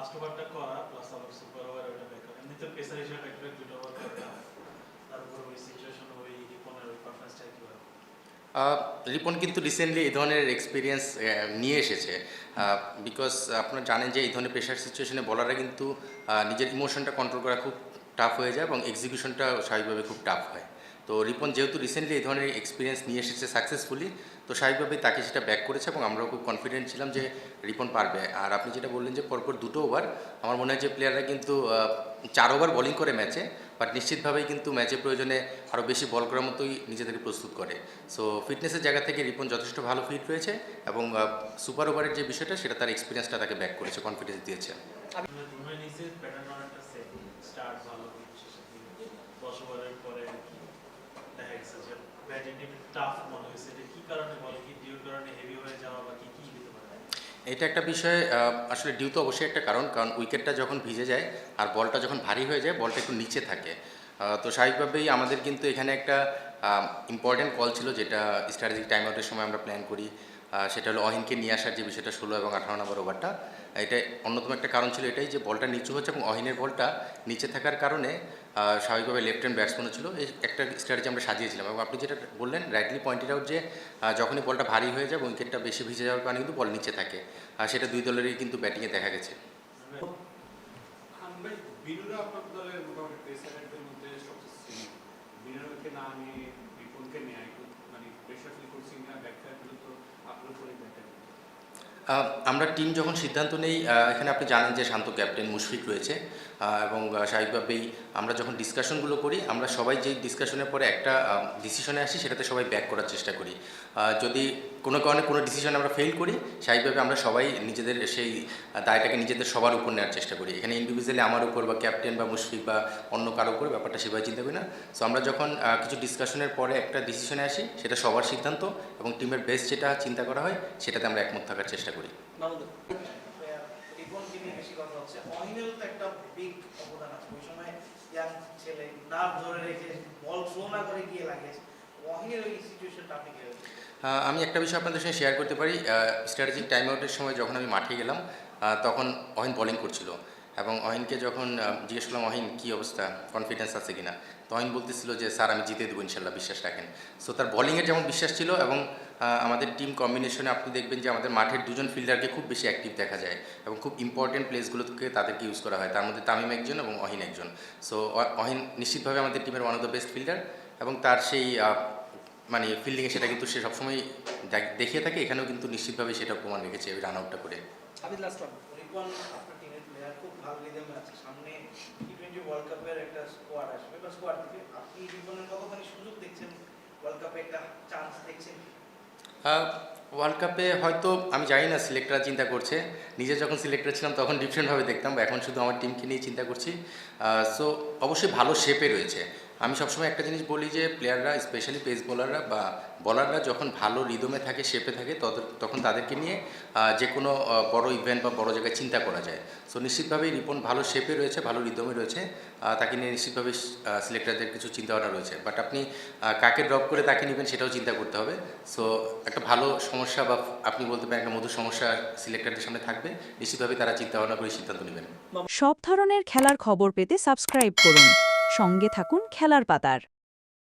First ওভারটা করা plus আবার super over ওটা ব্যাকআপ এমনিতে পেসার হিসেবে ব্যাকআপে দুটো ওভার করা তারপর ওই সিচুয়েশন ওই রিপনের ওই পারফরম্যান্সটা কিভাবে রিপন কিন্তু রিসেন্টলি এই ধরনের এক্সপিরিয়েন্স নিয়ে এসেছে বিকজ আপনারা জানেন যে এই ধরনের প্রেশার সিচুয়েশনে বলাররা কিন্তু নিজের ইমোশনটা কন্ট্রোল করা খুব টাফ হয়ে যায় এবং এক্সিকিউশনটা স্বাভাবিকভাবে খুব টাফ হয়। তো রিপন যেহেতু রিসেন্টলি এই ধরনের এক্সপিরিয়েন্স নিয়ে এসেছে সাকসেসফুলি, তো স্বাভাবিকভাবেই তাকে সেটা ব্যাক করেছে এবং আমরাও খুব কনফিডেন্ট ছিলাম যে রিপন পারবে। আর আপনি যেটা বললেন যে পরপর দুটো ওভার, আমার মনে হয় যে প্লেয়াররা কিন্তু 4 ওভার বোলিং করে ম্যাচে, বাট নিশ্চিতভাবেই কিন্তু ম্যাচে প্রয়োজনে আরও বেশি বল করার মতোই নিজেদেরকে প্রস্তুত করে। সো ফিটনেসের জায়গা থেকে রিপন যথেষ্ট ভালো ফিট রয়েছে এবং সুপার ওভারের যে বিষয়টা সেটা তার এক্সপিরিয়েন্সটা তাকে ব্যাক করেছে, কনফিডেন্স দিয়েছে। প্যাটার্ন অনেকটা সেম স্টার্ট ভালো শেষের দিকে 10 ওভারের পরে দেখা গেছে যে ব্যাটিং টাফ মনে হয়েছে এটা কি কারণে বল কি ডিউর কারণে হেভি হয়ে যাওয়া বা কি কি হতে পারে? এটা একটা বিষয়, আসলে ডিউ তো অবশ্যই একটা কারণ, কারণ উইকেটটা যখন ভিজে যায় আর বলটা যখন ভারী হয়ে যায় বলটা একটু নিচে থাকে। তো স্বাভাবিকভাবেই আমাদের কিন্তু এখানে একটা ইম্পর্ট্যান্ট কল ছিল যেটা স্ট্র্যাটেজিক টাইম আউটের সময় আমরা প্ল্যান করি, সেটা হলো অহিনকে নিয়ে আসার যে বিষয়টা 16 এবং 18 নম্বর ওভারটা। এটা অন্যতম একটা কারণ ছিল এটাই যে বলটা নিচু হচ্ছে এবং অহিনের বলটা নিচে থাকার কারণে স্বাভাবিকভাবে লেফট হ্যান্ড ব্যাটসম্যানও ছিল, এই একটা স্ট্র্যাটেজি আমরা সাজিয়েছিলাম। এবং আপনি যেটা বললেন রাইটলি পয়েন্টেড আউট যে যখনই বলটা ভারী হয়ে যায় উইকেটটা বেশি ভিজে যাওয়ার কারণে কিন্তু বল নিচে থাকে, আর সেটা দুই দলেরই কিন্তু ব্যাটিংয়ে দেখা গেছে। আমরা টিম যখন সিদ্ধান্ত নেই, এখানে আপনি জানেন যে শান্ত ক্যাপ্টেন, মুশফিক রয়েছে, এবং স্বাভাবিকভাবেই আমরা যখন ডিসকাশনগুলো করি আমরা সবাই যেই ডিসকাশনের পরে একটা ডিসিশনে আসি সেটাতে সবাই ব্যাক করার চেষ্টা করি। যদি কোনো কারণে কোনো ডিসিশন আমরা ফেল করি স্বাভাবিকভাবে আমরা সবাই নিজেদের সেই দায়টাকে নিজেদের সবার উপর নেওয়ার চেষ্টা করি। এখানে ইন্ডিভিজুয়ালি আমার উপর বা ক্যাপ্টেন বা মুশফিক বা অন্য কারো উপর ব্যাপারটা সেভাবে চিন্তা করি না। সো আমরা যখন কিছু ডিসকাশনের পরে একটা ডিসিশনে আসি সেটা সবার সিদ্ধান্ত এবং টিমের বেস্ট যেটা চিন্তা করা হয় সেটাতে আমরা একমত থাকার চেষ্টা করি। আমি একটা বিষয় আপনাদের সঙ্গে শেয়ার করতে পারি। স্ট্র্যাটেজিক টাইম আউটের সময় যখন আমি মাঠে গেলাম তখন অহিন বোলিং করছিল এবং অহিনকে যখন জিজ্ঞেস করলাম অহিন কী অবস্থা, কনফিডেন্স আছে কিনা, তো অহিন বলতেছিল যে স্যার আমি জিতে দেবো ইনশাল্লাহ, বিশ্বাস রাখেন। সো তার বোলিংয়ের যেমন বিশ্বাস ছিল এবং আমাদের টিম কম্বিনেশনে আপনি দেখবেন যে আমাদের মাঠের দুজন ফিল্ডারকে খুব বেশি অ্যাক্টিভ দেখা যায় এবং খুব ইম্পর্টেন্ট প্লেসগুলোকে তাদেরকে ইউজ করা হয়, তার মধ্যে তামিম একজন এবং অহিন একজন। সো অহিন নিশ্চিতভাবে আমাদের টিমের one of the best fielder এবং তার সেই মানে ফিল্ডিংয়ে সেটা কিন্তু সে সবসময় দেখিয়ে থাকে, এখানেও কিন্তু নিশ্চিতভাবে সেটা প্রমাণ রেখেছে রান আউটটা করে। ওয়ার্ল্ড কাপে হয়তো আমি জানি না সিলেক্টররা চিন্তা করছে, নিজে যখন সিলেক্টর ছিলাম তখন ডিফারেন্টভাবে দেখতাম, বা এখন শুধু আমার টিমকে নিয়ে চিন্তা করছি। সো অবশ্যই ভালো শেপে রয়েছে। আমি সবসময় একটা জিনিস বলি যে প্লেয়াররা স্পেশালি পেস বোলাররা বা বলাররা যখন ভালো রিদমে থাকে, শেপে থাকে, তখন তাদেরকে নিয়ে যে কোনো বড় ইভেন্ট বা বড় জায়গায় চিন্তা করা যায়। সো নিশ্চিতভাবেই রিপন ভালো শেপে রয়েছে, ভালো রিদমে রয়েছে, তাকে নিয়ে নিশ্চিতভাবে সিলেক্টরদের কিছু চিন্তাভাবনা রয়েছে। বাট আপনি কাকে ড্রপ করে তাকে নেবেন সেটাও চিন্তা করতে হবে। সো একটা ভালো সমস্যা বা আপনি বলতে পারেন একটা মধুর সমস্যা সিলেক্টরদের সামনে থাকবে, নিশ্চিতভাবে তারা চিন্তাভাবনা করে সিদ্ধান্ত নেবেন। সব ধরনের খেলার খবর পেতে সাবস্ক্রাইব করুন, সঙ্গে থাকুন খেলার পাতার।